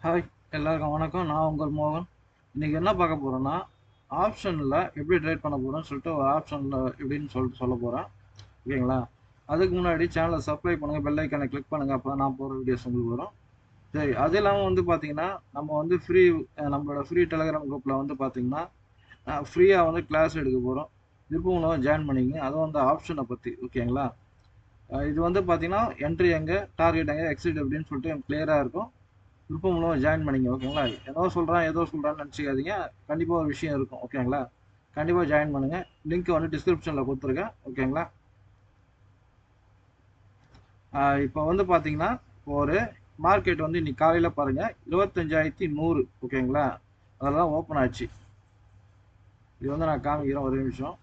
Hi, எல்லாருக்கும் வணக்கம். நான் உங்கள் மோகன். இன்னைக்கு என்ன பார்க்க போறோம்னா, ஆப்ஷனில் எப்படி ட்ரேட் பண்ண போறோம்னு சொல்லிட்டு ஒரு ஆப்ஷனில் எப்படின்னு சொல்லிட்டு சொல்ல போகிறேன். ஓகேங்களா? அதுக்கு முன்னாடி சேனலை சப்ஸ்கிரைப் பண்ணுங்கள், பெல் ஐக்கானை கிளிக் பண்ணுங்கள். அப்போ தான் நான் போகிற வீடியோஸ் உங்களுக்கு வரும். சரி, அது இல்லாமல் வந்து பார்த்தீங்கன்னா, நம்ம வந்து நம்மளோட ஃப்ரீ டெலிகிராம் குரூப்பில் வந்து பார்த்தீங்கன்னா, ஃப்ரீயாக வந்து கிளாஸ் எடுக்க போகிறோம். விருப்பம் ஜாயின் பண்ணிங்க. அதுவும் வந்து ஆப்ஷனை பற்றி. ஓகேங்களா? இது வந்து பார்த்தீங்கன்னா, என்ட்ரி எங்கே, டார்கெட் எங்கே, எக்ஸிட் எப்படின்னு சொல்லிட்டு கிளியராக இருக்கும். விருப்பமுள்ளவங்க ஜாயின் பண்ணிங்க. ஓகேங்களா? ஏதோ சொல்கிறான்னு நினச்சிக்காதீங்க. கண்டிப்பாக ஒரு விஷயம் இருக்கும். ஓகேங்களா? கண்டிப்பாக ஜாயின் பண்ணுங்க. லிங்க் வந்து டிஸ்கிரிப்ஷனில் கொடுத்துருக்கேன். ஓகேங்களா? இப்போ வந்து பார்த்தீங்கன்னா, ஒரு மார்க்கெட் வந்து இன்னைக்கு காலையில் பாருங்க 25,100. ஓகேங்களா? அதெல்லாம் ஓப்பன் ஆச்சு. இது வந்து நான் காமிக்கிறேன் ஒரு நிமிஷம்.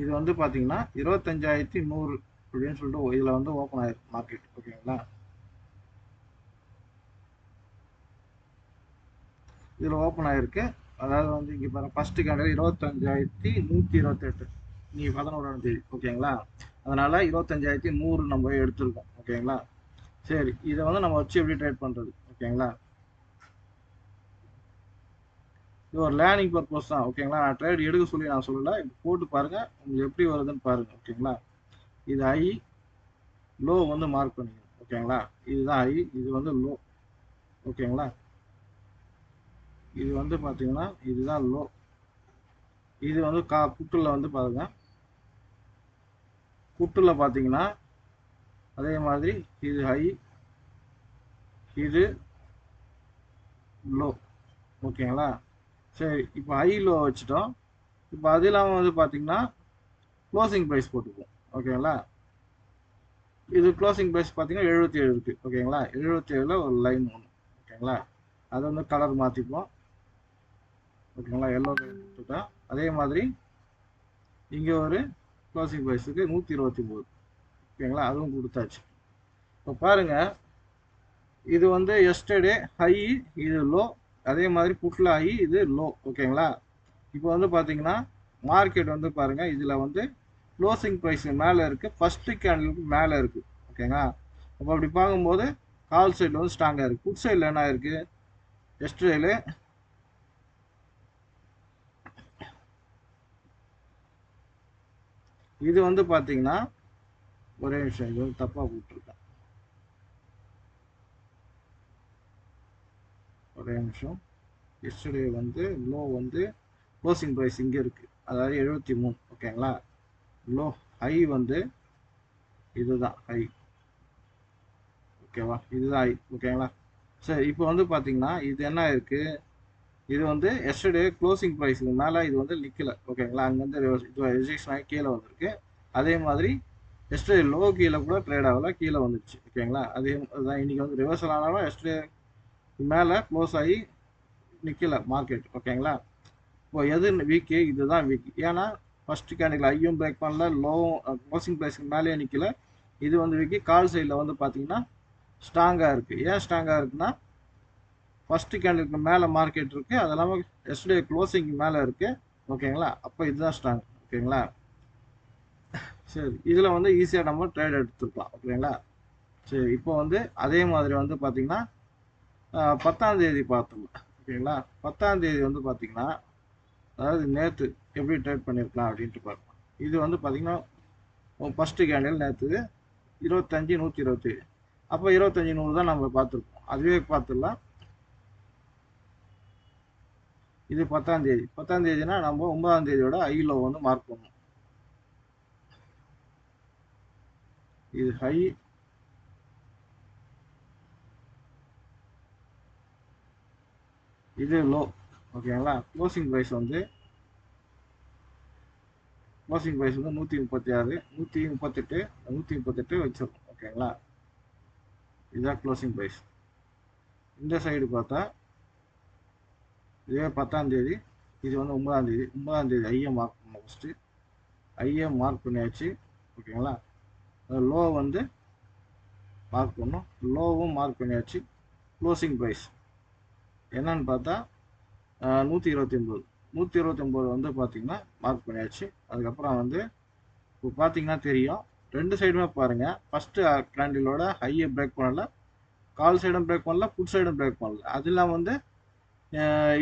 இது வந்து பார்த்தீங்கன்னா 25,100 அப்படின்னு சொல்லிட்டு இதில் வந்து ஓப்பன் ஆயிருக்கு மார்க்கெட். ஓகேங்களா? இதில் ஓப்பன் ஆயிருக்கு. அதாவது வந்து இங்கே பாருங்க, ஃபர்ஸ்ட் கேண்டல் 25,128 நீ 11ஆம் தேதி. ஓகேங்களா? அதனால 25,100 நம்ம எடுத்திருக்கோம். ஓகேங்களா? சரி, இதை வந்து நம்ம வச்சு எப்படி ட்ரேட் பண்றது? ஓகேங்களா? இது ஒரு லேர்னிங் பர்பஸ் தான். ஓகேங்களா? நான் ட்ரேட் எடுக்க சொல்லி நான் சொல்லல. இப்போ போட்டு பாருங்க, உங்களுக்கு எப்படி வருதுன்னு பாருங்க. ஓகேங்களா? இது ஐ லோ வந்து மார்க் பண்ணிக்கணும். ஓகேங்களா? இதுதான் ஐ, இது வந்து லோ. ஓகேங்களா? இது வந்து பாத்தீங்கன்னா இதுதான் லோ. இது வந்து புட்டுல வந்து பாருங்க, புட்டுல பாத்தீங்கன்னா அதே மாதிரி இது ஹை, இது லோ. ஓகேங்களா? சரி, இப்போ ஹை லோ வச்சுட்டோம். இப்போ அது இல்லாமல் வந்து பார்த்தீங்கன்னா க்ளோசிங் ப்ரைஸ் போட்டுக்குவோம். ஓகேங்களா? இது க்ளோசிங் ப்ரைஸ் பார்த்தீங்கன்னா 77 இருக்கு. ஓகேங்களா? 77ல் ஒரு லைன் ஒன்று. ஓகேங்களா? அதை வந்து கலர் மாற்றிப்போம். ஓகேங்களா? எல்லோ லைன் கொடுத்துட்டோம். அதே மாதிரி இங்கே ஒரு க்ளோசிங் ப்ரைஸுக்கு 129. ஓகேங்களா? அதுவும் கொடுத்தாச்சு. இப்போ பாருங்க, இது வந்து எஸ்டர்டே ஹை, இது லோ. அதே மாதிரி புட்ல ஹை, இது லோ. ஓகேங்களா? இப்போ வந்து பார்த்தீங்கன்னா மார்க்கெட் வந்து பாருங்க, இதில் வந்து க்ளோசிங் ப்ரைஸ் மேலே இருக்குது, ஃபர்ஸ்ட் கேண்டலுக்கு மேலே இருக்குது. ஓகேங்களா? அப்போ அப்படி பார்க்கும்போது கால் சைடில் வந்து ஸ்ட்ராங்காக இருக்குது. புட் சைடில் என்ன இருக்குது? எஸ்டர்டேல இது வந்து பார்த்தீங்கன்னா, ஒரே நிமிஷம், இது வந்து தப்பாக போட்டிருக்கேன். ஒரே நிமிஷம். எஸ்டர்டே வந்து லோ வந்து க்ளோசிங் ப்ரைஸ் இங்கே இருக்குது, அதாவது 73. ஓகேங்களா? லோ ஹை வந்து இதுதான் ஹை. ஓகேவா? இதுதான் ஹை. ஓகேங்களா? சரி, இப்போ வந்து பார்த்தீங்கன்னா இது என்ன இருக்கு? இது வந்து எஸ்டர்டே க்ளோசிங் ப்ரைஸுக்கு மேலே இது வந்து நிற்கல. ஓகேங்களா? அங்கேருந்து ரிஜெக்ஷன் ஆகி கீழே வந்திருக்கு. அதே மாதிரி எஸ்டர்டே லோ கீழே கூட ட்ரேட் ஆகல, கீழே வந்துடுச்சு. ஓகேங்களா? அதே அதுதான் இன்னைக்கு வந்து ரிவர்சல் ஆனாலும் எஸ்டர்டே மேலே க்ளோஸ் ஆகி நிற்கல மார்க்கெட். ஓகேங்களா? இப்போ எது வீக்கு? இதுதான் வீக். ஏன்னா ஃபர்ஸ்ட் கேண்டில் ஐயும் பிரேக் பண்ணல, லோ க்ளோசிங் ப்ரைஸ்க்கு மேலேயே நிற்கல. இது வந்து வீக்கு. கால் சைடில் வந்து பார்த்தீங்கன்னா ஸ்ட்ராங்காக இருக்குது. ஏன் ஸ்ட்ராங்காக இருக்குன்னா, ஃபர்ஸ்ட் கேண்டலுக்கு மேலே மார்க்கெட் இருக்கு, அது இல்லாமல் எஸ்டே க்ளோசிங் மேலே இருக்கு. ஓகேங்களா? அப்போ இதுதான் ஸ்ட்ராங். ஓகேங்களா? சரி, இதில் வந்து ஈஸியாக நம்ம ட்ரேட் எடுத்துக்கலாம். ஓகேங்களா? சரி, இப்போ வந்து அதே மாதிரி வந்து பார்த்தீங்கன்னா 10ஆம் தேதி பார்த்தோம். ஓகேங்களா? 10ஆம் தேதி வந்து பார்த்தீங்கன்னா, அதாவது நேற்று எப்படி ட்ரேட் பண்ணியிருக்கலாம் அப்படின்ட்டு பார்க்கலாம். இது வந்து பார்த்தீங்கன்னா ஃபர்ஸ்ட் கேண்டில் நேற்று 25,127. அப்போ 25,100 தான் நம்ம பார்த்துருக்கோம். அதுவே பார்த்துடலாம். இது 10ஆம் தேதி. 10ஆம் தேதினா நம்ம 9ஆம் தேதியோட ஐ லோ வந்து மார்க் பண்ணணும். இது ஹை, இது லோ. ஓகேங்களா? க்ளோசிங் ப்ரைஸ் வந்து 136, 138, 138 வச்சிருக்கோம். ஓகேங்களா? இதுதான் க்ளோசிங் ப்ரைஸ். இந்த சைடு பார்த்தா இதே 10ஆம் தேதி, இது வந்து 9ஆம் தேதி. 9ஆம் தேதி ஐயை மார்க் பண்ணணும். ஃபஸ்ட்டு ஐயை மார்க் பண்ணியாச்சு. ஓகேங்களா? லோ வந்து மார்க் பண்ணணும். லோவும் மார்க் பண்ணியாச்சு. க்ளோசிங் ப்ரைஸ் என்னன்னு பார்த்தா 129. 129 வந்து பார்த்தீங்கன்னா மார்க் பண்ணியாச்சு. அதுக்கப்புறம் வந்து இப்போ பார்த்தீங்கன்னா தெரியும், ரெண்டு சைடுமே பாருங்க. ஃபர்ஸ்ட் கேண்டிலோட ஹையை பிரேக் பண்ணல, கால் சைடும் பிரேக் பண்ணல, புட் சைடும் பிரேக் பண்ணல. அது இல்லாமல் வந்து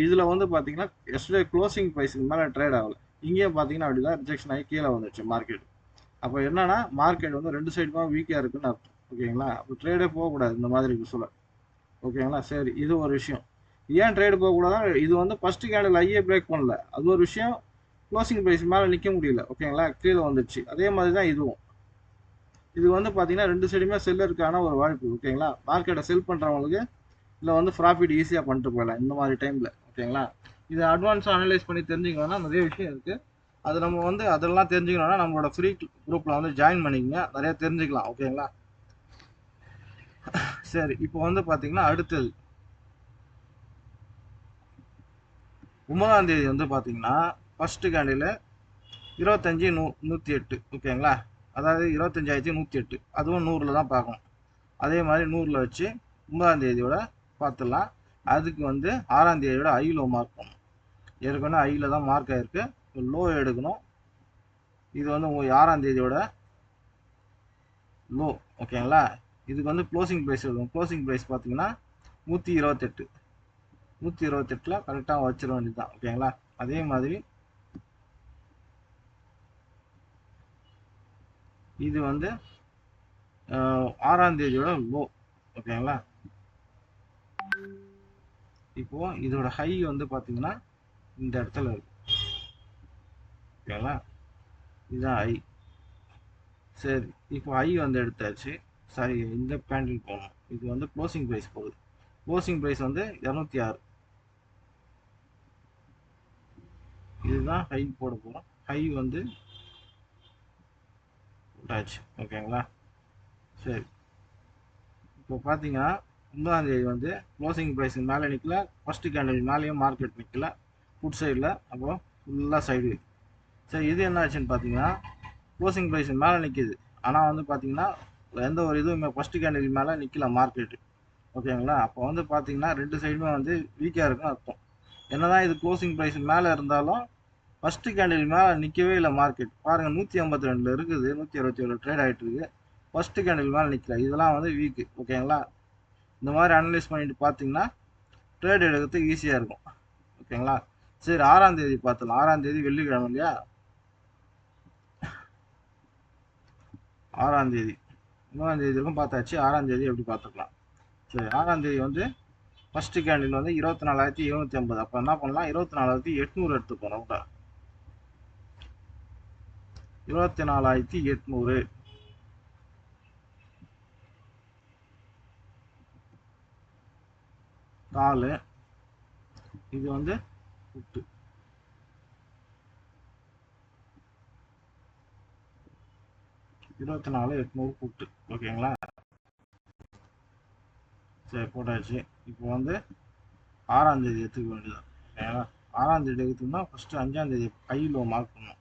இதுல வந்து பாத்தீங்கன்னா எஸ்டே க்ளோசிங் ப்ரைஸுக்கு மேல ட்ரேட் ஆகல. இங்கேயும் பாத்தீங்கன்னா அப்படிதான் ரிஜெக்ஷன் ஆகி கீழே வந்துச்சு மார்க்கெட். அப்போ என்னன்னா மார்க்கெட் வந்து ரெண்டு சைடுமா வீக்கா இருக்குன்னு அர்த்தம். ஓகேங்களா? அப்போ ட்ரேடே போகக்கூடாது இந்த மாதிரி சொல்ல. ஓகேங்களா? சரி, இது ஒரு விஷயம். ஏன் ட்ரேடு போகக்கூடாதா? இது வந்து ஃபர்ஸ்ட் கேண்டில் ஐயே பிரேக் பண்ணல, அது ஒரு விஷயம். க்ளோசிங் ப்ரைஸ் மேலே நிற்க முடியல. ஓகேங்களா? கீழே வந்துச்சு. அதே மாதிரி தான் இதுவும். இது வந்து பார்த்தீங்கன்னா ரெண்டு சைடுமே செல்லருக்கான ஒரு வாய்ப்பு. ஓகேங்களா? மார்க்கெட்டை செல் பண்ணுறவங்களுக்கு இல்லை வந்து ப்ராஃபிட் ஈஸியாக பண்ணிட்டு போயிடலாம் இந்த மாதிரி டைமில். ஓகேங்களா? இதை அட்வான்ஸாக அனலைஸ் பண்ணி தெரிஞ்சுக்கணும்னா நிறைய விஷயம் இருக்குது. அது நம்ம வந்து அதெல்லாம் தெரிஞ்சுக்கணும்னா நம்மளோட ஃப்ரீ குரூப்பில் வந்து ஜாயின் பண்ணிக்கங்க, நிறைய தெரிஞ்சுக்கலாம். ஓகேங்களா? சரி, இப்போ வந்து பார்த்தீங்கன்னா அடுத்தது 9ஆம் தேதி வந்து பார்த்தீங்கன்னா ஃபர்ஸ்ட் கேண்டில் 25,108. ஓகேங்களா? அதாவது 25,108. அதுவும் 100ல் தான் பார்க்கணும். அதே மாதிரி 100ல் வச்சு 9ஆம் தேதியோட பார்த்துடலாம். அதுக்கு வந்து 6ஆம் தேதியோட ஐயில் மார்க் பண்ணணும். ஏற்கனவே ஐயில் தான் மார்க் ஆகிருக்கு. லோ எடுக்கணும். இது வந்து 6ஆம் தேதியோட லோ. ஓகேங்களா? இதுக்கு வந்து க்ளோசிங் ப்ரைஸ் எடுக்கணும். க்ளோசிங் ப்ரைஸ் பார்த்தீங்கன்னா 128. 128ல் கரெக்டாக வச்சிட வேண்டியது தான். ஓகேங்களா? அதே மாதிரி இது வந்து 6ஆம் தேதியோட லோ. ஓகேங்களா? இப்போ இதோட ஹை வந்து பாத்தீங்கன்னா இந்த இடத்துல இருக்கு. ஓகேங்களா? இதுதான் ஹை. சரி, இப்போ ஹை வந்து எடுத்தாச்சு. சரி, இந்த கேண்டில் போகணும். இது வந்து க்ளோசிங் ப்ரைஸ் போகுது. க்ளோசிங் ப்ரைஸ் வந்து 206. இதுதான் ஹை போட போகிறோம். ஹை வந்து போட்டாச்சு. ஓகேங்களா? சரி, இப்போ பார்த்தீங்கன்னா 9ஆம் தேதி வந்து க்ளோசிங் ப்ரைஸ் மேலே நிற்கல, ஃபர்ஸ்ட் கேண்டில் மேலேயும் மார்க்கெட் நிற்கல, ஃபுட் சைடில். அப்புறம் ஃபுல்லாக சைடு. சரி, இது என்ன ஆச்சுன்னு பார்த்தீங்கன்னா க்ளோசிங் ப்ரைஸ் மேலே நிற்கிது. ஆனால் வந்து பார்த்தீங்கன்னா எந்த ஒரு இதுவுமே ஃபர்ஸ்ட் கேண்டில் மேலே நிற்கல மார்க்கெட்டு. ஓகேங்களா? அப்போ வந்து பார்த்தீங்கன்னா ரெண்டு சைடுமே வந்து வீக்காக இருக்குன்னு அர்த்தம். என்னதான் இது க்ளோசிங் ப்ரைஸ் மேலே இருந்தாலும் ஃபர்ஸ்ட் கேண்டில் மேலே நிற்கவே இல்லை மார்க்கெட். பாருங்கள், 152 இருக்குது, 167 ட்ரேட் ஆகிட்டு இருக்கு. ஃபர்ஸ்ட் கேண்டில் மேலே நிற்கல. இதெல்லாம் வந்து வீக்கு. ஓகேங்களா? இந்த மாதிரி அனலைஸ் பண்ணிட்டு பார்த்தீங்கன்னா ட்ரேட் எடுக்கிறதுக்கு ஈஸியாக இருக்கும். ஓகேங்களா? சரி, 6ஆம் தேதி பார்த்துலாம். 6ஆம் தேதி வெள்ளிக்கிழமை இல்லையா? 6ஆம் தேதி 3ஆம் தேதி இருக்கும் பார்த்தாச்சு. 6ஆம் தேதி எப்படி பார்த்துக்கலாம். சரி, 6ஆம் தேதி வந்து ஃபர்ஸ்ட் கேண்டில் வந்து 24,750. அப்போ என்ன பண்ணலாம், 24,800 எடுத்துப்போம். ரவுண்டா 24,800. காலு. இது வந்து புட்டு. 24,800 புட்டு. ஓகேங்களா? சரி, போட்டாச்சு. இப்போ வந்து 6ஆம் தேதி எடுத்துக்க வேண்டியது. ஓகேங்களா? 6ஆம் தேதி எடுத்துக்கணும்னா ஃபர்ஸ்ட் 5ஆம் தேதி கையில் மார்க் பண்ணணும்.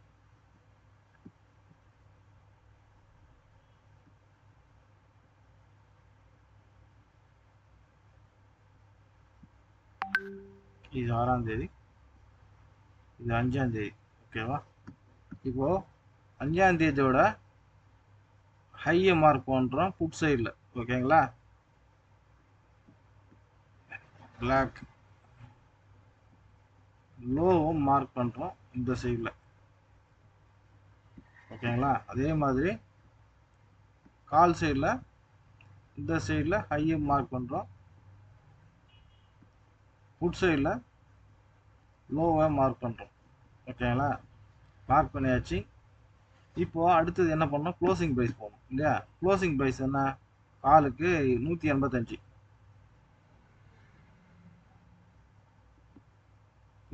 இது 6ஆம் தேதி, இது 5ஆம் தேதி. ஓகேவா? இப்போ 5ஆம் தேதியோட ஹையை மார்க் பண்ணுறோம் புட் சைடில். ஓகேங்களா? பிளாக். லோவும் மார்க் பண்ணுறோம் இந்த சைடில். ஓகேங்களா? அதே மாதிரி கால் சைடில் இந்த சைடில் ஹையை மார்க் பண்ணுறோம், புட் சைடில் லோவை மார்க் பண்ணுறோம். ஓகேங்களா? மார்க் பண்ணியாச்சு. இப்போ அடுத்தது என்ன பண்ணோம், க்ளோசிங் ப்ரைஸ் போகணும் இல்லையா? க்ளோசிங் ப்ரைஸ் என்ன, காலுக்கு 185.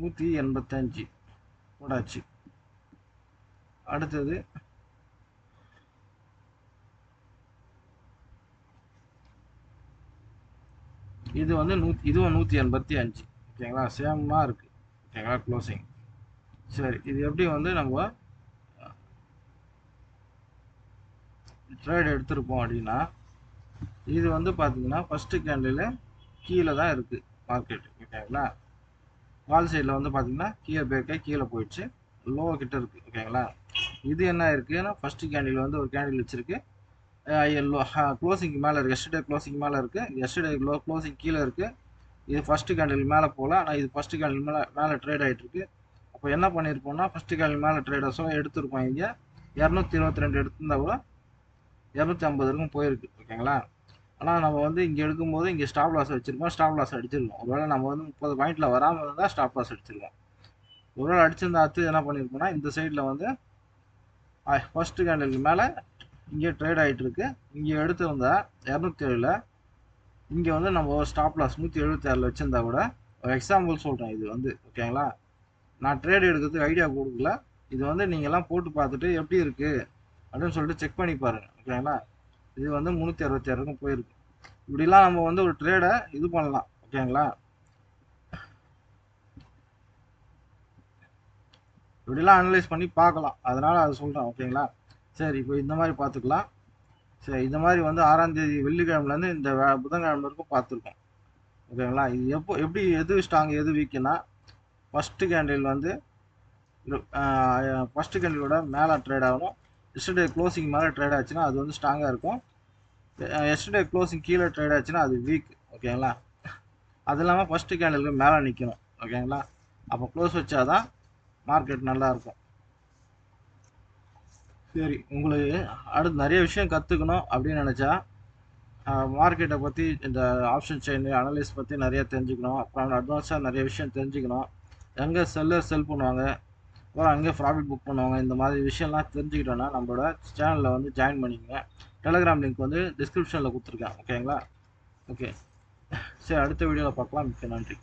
185 போடாச்சு. அடுத்தது இது வந்து இதுவும் 185. ஓகேங்களா? சேமாக இருக்கு. ஓகேங்களா? க்ளோசிங். சரி, இது எப்படி வந்து நம்ம ட்ரேட் எடுத்திருப்போம் அப்படின்னா, இது வந்து பார்த்தீங்கன்னா ஃபர்ஸ்ட் கேண்டில் கீழே தான் இருக்கு மார்க்கெட். ஓகேங்களா? கால் சைடில் வந்து பார்த்தீங்கன்னா கீழே பேக்கை கீழே போயிடுச்சு, லோ கிட்ட இருக்கு. ஓகேங்களா? இது என்ன இருக்குன்னா ஃபர்ஸ்ட் கேண்டில் வந்து ஒரு கேண்டில் வச்சிருக்கு எல்லோ க்ளோசிங் மேலே இருக்குது, எஸ்டர்டே க்ளோசிங் மேலே இருக்குது, எஸ்டர்டே க்ளோசிங் கீழே இருக்குது. இது ஃபஸ்ட்டு கேண்டில் மேலே போகல, ஆனால் இது ஃபஸ்ட்டு கேண்டில் மேலே ட்ரேட் ஆகிட்டு இருக்கு. அப்போ என்ன பண்ணியிருப்போம்னா ஃபஸ்ட்டு கேண்டில் மேலே ட்ரேடர்ஸும் எடுத்திருப்போம். இங்கே 222 எடுத்திருந்தா கூட 250 வரைக்கும் போயிருக்கு. ஓகேங்களா? ஆனால் நம்ம வந்து இங்கே எடுக்கும்போது இங்கே ஸ்டாப் லாஸ் வச்சுருக்கோம், ஸ்டாப் லாஸ் அடிச்சிருக்கோம். ஒருவேளை நம்ம வந்து 30 பாயிண்டில் வராமல் இருந்தால் ஸ்டாப் லாஸ் அடிச்சிருக்கோம். ஒருவேளை அடிச்சிருந்தா அடுத்து என்ன பண்ணியிருப்போம்னா இந்த சைடில் வந்து ஃபஸ்ட்டு கேண்டிலுக்கு மேலே இங்கே ட்ரேட் ஆகிட்டு இருக்கு. இங்கே எடுத்திருந்தா 207ல் இங்கே வந்து நம்ம ஸ்டாப் லாஸ் 176 வச்சுருந்தா கூட ஒரு எக்ஸாம்பிள் சொல்கிறேன். இது வந்து ஓகேங்களா, நான் ட்ரேட் எடுக்கிறதுக்கு ஐடியா கொடுக்கல. இது வந்து நீங்கள்லாம் போட்டு பார்த்துட்டு எப்படி இருக்குது அப்படின்னு சொல்லிட்டு செக் பண்ணி பாருங்கள். ஓகேங்களா, இது வந்து 366 போயிருக்கு. இப்படிலாம் நம்ம வந்து ஒரு ட்ரேடை இது பண்ணலாம். ஓகேங்களா, இப்படிலாம் அனலைஸ் பண்ணி பார்க்கலாம். அதனால் அதை சொல்கிறேன். ஓகேங்களா, சரி இப்போ இந்த மாதிரி பார்த்துக்கலாம். சரி, இந்த மாதிரி வந்து 6ஆம் தேதி வெள்ளிக்கிழமைலேருந்து இந்த புதன்கிழமை வரைக்கும் பார்த்துருக்கோம். ஓகேங்களா, இது எப்படி எது ஸ்ட்ராங் எது வீக்குன்னா ஃபஸ்ட்டு கேண்டில் வந்து ஃபஸ்ட்டு கேண்டிலோட மேலே ட்ரேட் ஆகணும். எஸ்டர்டே க்ளோசிங் மேலே ட்ரேட் ஆச்சுன்னா அது வந்து ஸ்ட்ராங்காக இருக்கும். எஸ்டர்டே க்ளோசிங் கீழே ட்ரேட் ஆச்சுன்னா அது வீக். ஓகேங்களா, அது இல்லாமல் ஃபஸ்ட்டு கேண்டிலுக்கு மேலே நிற்கணும். ஓகேங்களா, அப்போ க்ளோஸ் வச்சாதான் மார்க்கெட் நல்லாயிருக்கும். சரி, உங்களுக்கு அடுத்து நிறைய விஷயம் கற்றுக்கணும் அப்படின்னு நினச்சா மார்க்கெட்டை பற்றி இந்த ஆப்ஷன் செயின் அனலைஸ் பற்றி நிறைய தெரிஞ்சுக்கணும். அப்புறம் அட்வான்ஸாக நிறைய விஷயம் தெரிஞ்சுக்கணும். எங்கே செல்லர் செல் பண்ணுவாங்க, அப்புறம் அங்கே ப்ராஃபிட் புக் பண்ணுவாங்க, இந்த மாதிரி விஷயம்லாம் தெரிஞ்சுக்கிட்டோன்னா நம்மளோட சேனலில் வந்து ஜாயின் பண்ணிக்கங்க. டெலகிராம் லிங்க் வந்து டிஸ்கிரிப்ஷனில் கொடுத்துருக்கேன். ஓகேங்களா, ஓகே, சரி அடுத்த வீடியோவில் பார்க்கலாம். மிக்க நன்றி.